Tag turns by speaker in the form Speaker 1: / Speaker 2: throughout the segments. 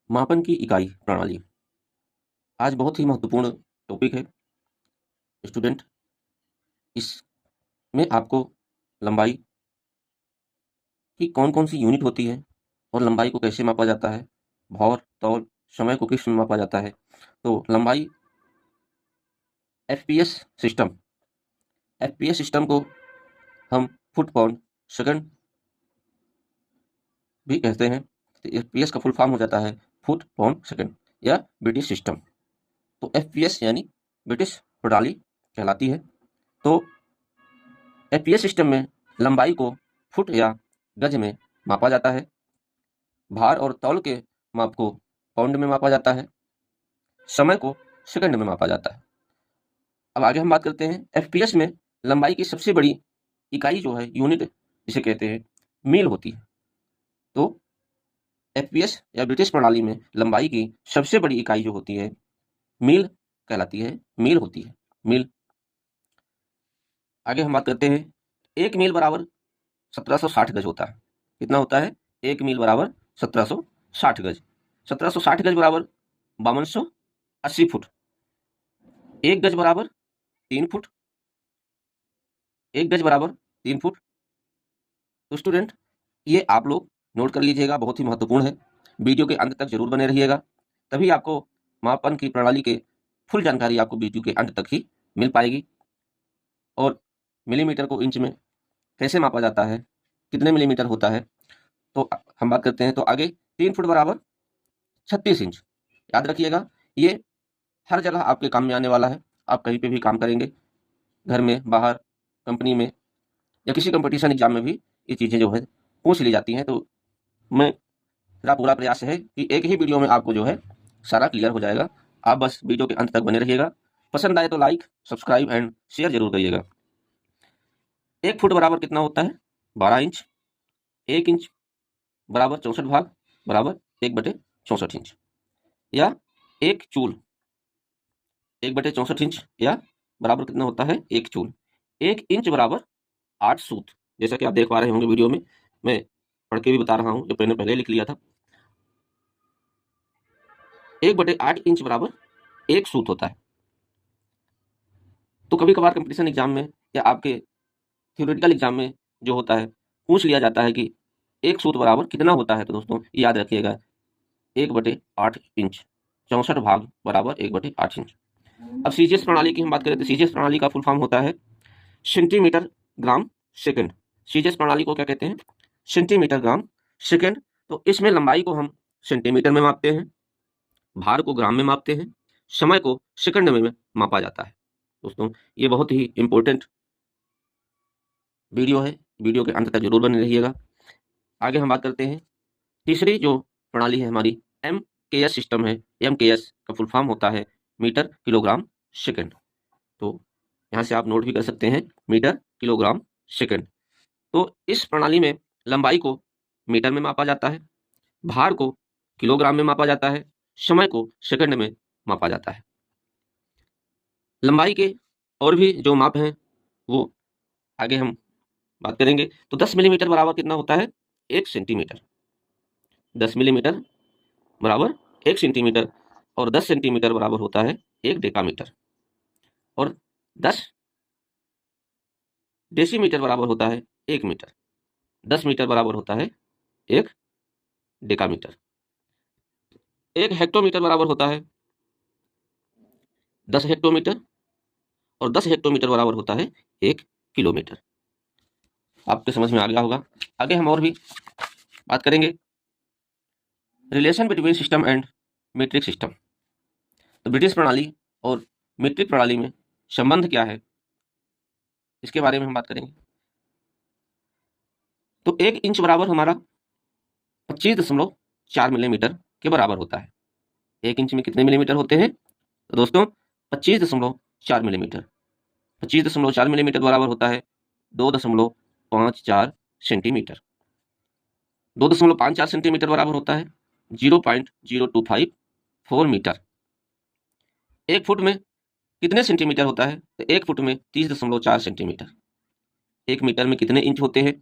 Speaker 1: मापन की इकाई प्रणाली आज बहुत ही महत्वपूर्ण टॉपिक है स्टूडेंट। इसमें आपको लंबाई की कौन-कौन सी यूनिट होती है और लंबाई को कैसे मापा जाता है, भौर, तौल, समय को किस में मापा जाता है। तो लंबाई एफपीएस सिस्टम एफपीएस सिस्टम को हम फुट पाउंड सेकंड भी कहते हैं। तो एफपीएस का फुल फॉर्म हो जाता है फुट पाउंड सेकंड या ब्रिटिश सिस्टम। तो एफपीएस यानी ब्रिटिश प्रणाली कहलाती है। तो एफपीएस सिस्टम में लंबाई को फुट या गज में मापा जाता है। भार और तौल के माप को पाउंड में मापा जाता है। समय को सेकंड में मापा जाता है। अब आगे हम बात करते हैं एफपीएस में लंबाई की सबसे बड़ी इकाई जो है यूनिट जिसे कहते हैं मील होती है। तो एफपीएस या ब्रिटिश प्रणाली में लंबाई की सबसे बड़ी इकाई जो होती है मील कहलाती है, मील होती है, मील। आगे हम बात करते हैं 1 मील बराबर 1760 गज होता है। कितना होता है? 1 मील बराबर 1760 गज। 1760 गज बराबर 5280 फुट। 1 गज बराबर 3 फुट। 1 गज बराबर 3 फुट। तो स्टूडेंट ये आप लोग नोट कर लीजिएगा, बहुत ही महत्वपूर्ण है। वीडियो के अंत तक जरूर बने रहिएगा, तभी आपको मापन की प्रणाली के फुल जानकारी आपको वीडियो के अंत तक ही मिल पाएगी। और मिलीमीटर को इंच में कैसे मापा जाता है, कितने मिलीमीटर होता है, तो हम बात करते हैं। तो आगे 3 फुट बराबर 36 इंच। याद रखिएगा, ये हर जगह आपके काम में आने वाला है। आप कहीं पे भी काम करेंगे, घर में, बाहर, कंपनी में या किसी कंपटीशन एग्जाम में भी ये चीज़ें जो है पूछ ली जाती हैं। तो मेरा पूरा प्रयास है कि एक ही वीडियो में आपको जो है सारा क्लियर हो जाएगा। आप बस वीडियो के अंत तक बने रहिएगा। पसंद आए तो लाइक, सब्सक्राइब एंड शेयर जरूर करिएगा। 1 फुट बराबर कितना होता है? 12 इंच। 1 इंच बराबर 64 भाग बराबर 1/64 इंच। या 1 चूल 1/64 इंच या बराबर कितना होता है? 1 चूल। 1 इंच बराबर 8 सूत। जैसा कि आप देख पा रहे होंगे वीडियो में, मैं पढ़ के भी बता रहा हूँ, जो मैंने पहले लिख लिया था। 1/8 इंच बराबर 1 सूत होता है। तो कभी कभार कंपटीशन एग्जाम में या आपके थ्योरेटिकल एग्जाम में जो होता है, पूछ लिया जाता है कि 1 सूत बराबर कितना होता है। तो दोस्तों याद रखिएगा, 1/8 इंच, 64 भाग बराबर 1/8 इंच। अब सीजीएस प्रणाली की हम बात करें तो सीजीएस प्रणाली का फुल फॉर्म होता है सेंटीमीटर ग्राम सेकंड। सीजीएस प्रणाली को क्या कहते हैं? Centimetre gram second. तो इसमें लंबाई को हम सेंटीमीटर में मापते हैं, भार को ग्राम में मापते हैं, समय को सेकंड में मापा जाता है। दोस्तों ये बहुत ही इंपॉर्टेंट वीडियो है, वीडियो के अंत तक जरूर बने रहिएगा। आगे हम बात करते हैं तीसरी जो प्रणाली है हमारी, एम के एस सिस्टम है। एम के एस का फुल फॉर्म होता है मीटर किलोग्राम सेकंड। तो यहाँ से आप नोट भी कर सकते हैं, मीटर किलोग्राम सेकंड। तो इस प्रणाली में लंबाई को मीटर में मापा जाता है, भार को किलोग्राम में मापा जाता है, समय को सेकंड में मापा जाता है। लंबाई के और भी जो माप हैं वो आगे हम बात करेंगे। तो 10 मिलीमीटर बराबर कितना होता है? 1 सेंटीमीटर। 10 मिलीमीटर बराबर 1 सेंटीमीटर और 10 सेंटीमीटर बराबर होता है 1 डेकामीटर। और 10 डेसीमीटर बराबर होता है 1 मीटर। 10 मीटर बराबर होता है 1 डेकामीटर। 1 हेक्टोमीटर बराबर होता है 10 हेक्टोमीटर और 10 हेक्टोमीटर बराबर होता है 1 किलोमीटर। आपके समझ में आ गया होगा। आगे हम और भी बात करेंगे relation between system and metric system. तो ब्रिटिश प्रणाली और मीट्रिक प्रणाली में संबंध क्या है, इसके बारे में हम बात करेंगे। तो 1 इंच बराबर हमारा 25.4 मिलीमीटर के बराबर होता है। 1 इंच में कितने मिलीमीटर होते हैं? तो दोस्तों 25.4 मिलीमीटर। 25.4 मिलीमीटर बराबर होता है 2.54 सेंटीमीटर। 2.54 सेंटीमीटर बराबर होता है 0.0254 मीटर। 1 फुट में कितने सेंटीमीटर होता है? तो 1 फुट में 30.4 सेंटीमीटर। 1 मीटर में कितने इंच होते हैं?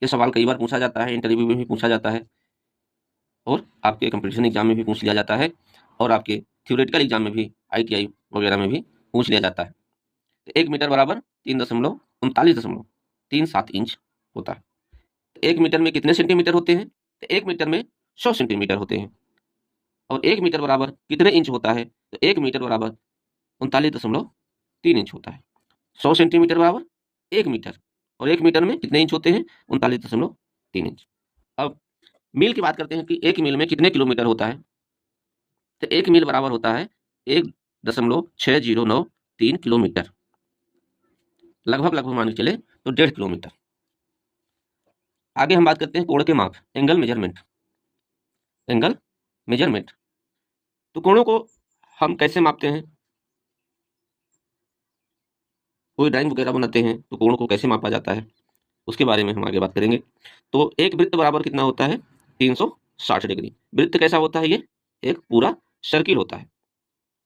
Speaker 1: ये सवाल कई बार पूछा जाता है, इंटरव्यू में भी पूछा जाता है। और आपके कंपटीशन एग्जाम में भी पूछ लिया जाता है और आपके थ्योरेटिकल एग्जाम में भी ITI वगैरह में भी पूछ लिया जाता है। तो 1 मीटर बराबर 3.39.37 इंच होता है। तो 1 मीटर में कितने सेंटीमीटर होते हैं? तो 1 मीटर में 100 सेंटीमीटर होते हैं। और 1 मीटर बराबर कितने इंच होता है? तो 1 मीटर बराबर 39.3 इंच होता है। 100 सेंटीमीटर बराबर 1 मीटर, और 1 मीटर में कितने इंच होते हैं? 39.3 इंच। अब मील की बात करते हैं कि 1 मील में कितने किलोमीटर होता है? तो 1 मील बराबर होता है 1.6093 किलोमीटर, लगभग मान के चले तो 1.5 किलोमीटर। आगे हम बात करते हैं कोण के माप, एंगल मेजरमेंट। एंगल मेजरमेंट, तो कोणों को हम कैसे मापते हैं? कोई ड्राइंग वगैरह बनाते हैं तो कोण को कैसे मापा जाता है, उसके बारे में हम आगे बात करेंगे। तो एक वृत्त बराबर कितना होता है? 360 डिग्री। वृत्त कैसा होता है? ये एक पूरा सर्किल होता है।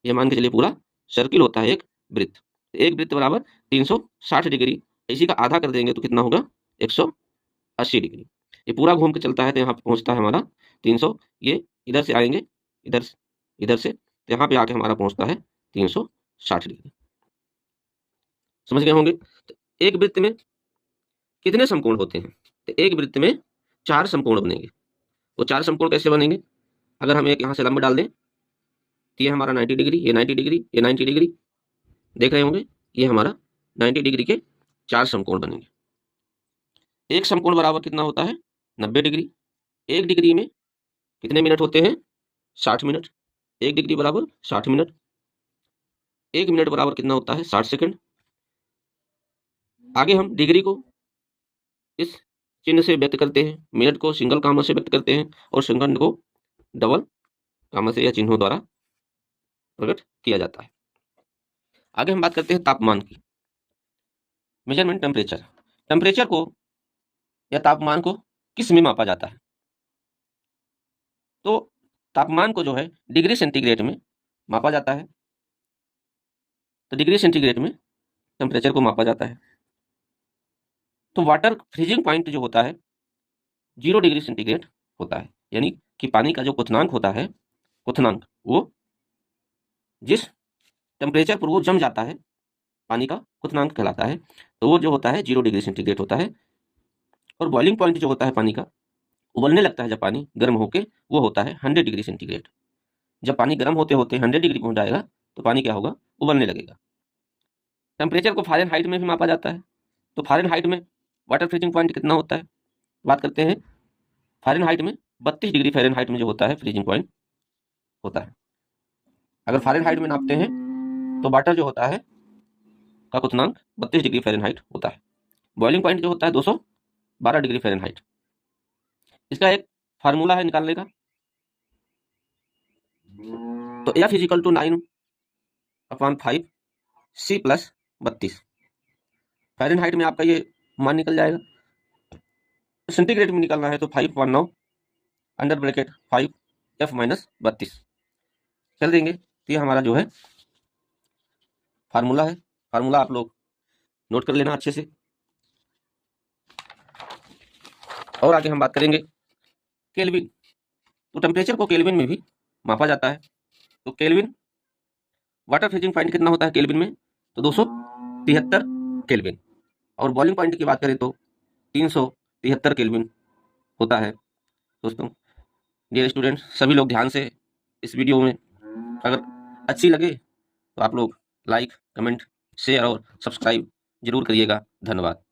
Speaker 1: ये मान के चलिए पूरा सर्किल होता है एक वृत्त। एक वृत्त बराबर 360 डिग्री, इसी का आधा कर देंगे तो कितना होगा? 180 डिग्री। ये पूरा घूम के चलता है तो यहाँ पे पहुंचता है हमारा 300। ये इधर से आएंगे, इधर से तो यहाँ पे आके हमारा पहुंचता है 360 डिग्री। समझ गए होंगे? तो एक वृत्त में कितने समकोण होते हैं? तो एक वृत्त में 4 समकोण बनेंगे। वो 4 समकोण कैसे बनेंगे? अगर हम एक यहाँ से लंब डाल दें तो ये हमारा 90 डिग्री, ये 90 डिग्री, ये 90 डिग्री, देख रहे होंगे, ये हमारा 90 डिग्री के 4 समकोण बनेंगे। एक समकोण बराबर कितना होता है? 90 डिग्री। एक डिग्री में कितने मिनट होते हैं? 60 मिनट। एक डिग्री बराबर 60 मिनट। एक मिनट बराबर कितना होता है? 60 सेकंड। आगे हम डिग्री को इस चिन्ह से व्यक्त करते हैं, मिनट को सिंगल कामा से व्यक्त करते हैं और सेकंड को डबल कामा से या चिन्हों द्वारा प्रकट किया जाता है। आगे हम बात करते हैं तापमान की। Measurement temperature. टेम्परेचर को या तापमान को किस में मापा जाता है? तो तापमान को जो है डिग्री सेंटीग्रेड में मापा जाता है। तो डिग्री सेंटीग्रेड में टेम्परेचर को मापा जाता है। तो वाटर फ्रीजिंग पॉइंट जो होता है 0 डिग्री सेंटीग्रेड होता है, यानी कि पानी का जो क्वथनांक होता है, क्वथनांक वो जिस टेम्परेचर पर वो जम जाता है, पानी का क्वथनांक कहलाता है, तो वो जो होता है 0 डिग्री सेंटीग्रेड होता है। और बॉइलिंग पॉइंट जो होता है पानी का, उबलने लगता है जब पानी गर्म होके, वो होता है 100 डिग्री सेंटीग्रेड। जब पानी गर्म होते होते 100 डिग्री पहुंच जाएगा तो पानी क्या होगा? उबलने लगेगा। टेम्परेचर को फ़ारेनहाइट में भी मापा जाता है। तो फ़ारेनहाइट में वाटर फ्रीजिंग पॉइंट कितना होता है? बात करते हैं फ़ारेनहाइट में 32 डिग्री फ़ारेनहाइट में जो होता है फ्रीजिंग पॉइंट होता है। अगर फ़ारेनहाइट में नापते हैं तो वाटर जो होता है का क्वथनांक 32 डिग्री फ़ारेनहाइट होता है। बॉइलिंग पॉइंट जो होता है 212 डिग्री फ़ारेनहाइट। इसका एक फार्मूला है निकालने का। तो F = 9/5 C + 32। फ़ारेनहाइट में आपका ये मान निकल जाएगा। सेंटीग्रेड में निकालना है तो 5/9 अंडर ब्रैकेट 5 F - 32 चल देंगे। तो ये हमारा जो है फार्मूला है। फार्मूला आप लोग नोट कर लेना अच्छे से। और आगे हम बात करेंगे केल्विन। तो टेम्परेचर को केल्विन में भी मापा जाता है। तो केल्विन वाटर फ्रीजिंग पॉइंट कितना होता है केल्विन में? तो 273 केल्विन। और बॉइलिंग पॉइंट की बात करें तो 373 केल्विन होता है। दोस्तों, डियर स्टूडेंट्स, सभी लोग ध्यान से इस वीडियो में, अगर अच्छी लगे तो आप लोग लाइक, कमेंट, शेयर और सब्सक्राइब जरूर करिएगा। धन्यवाद।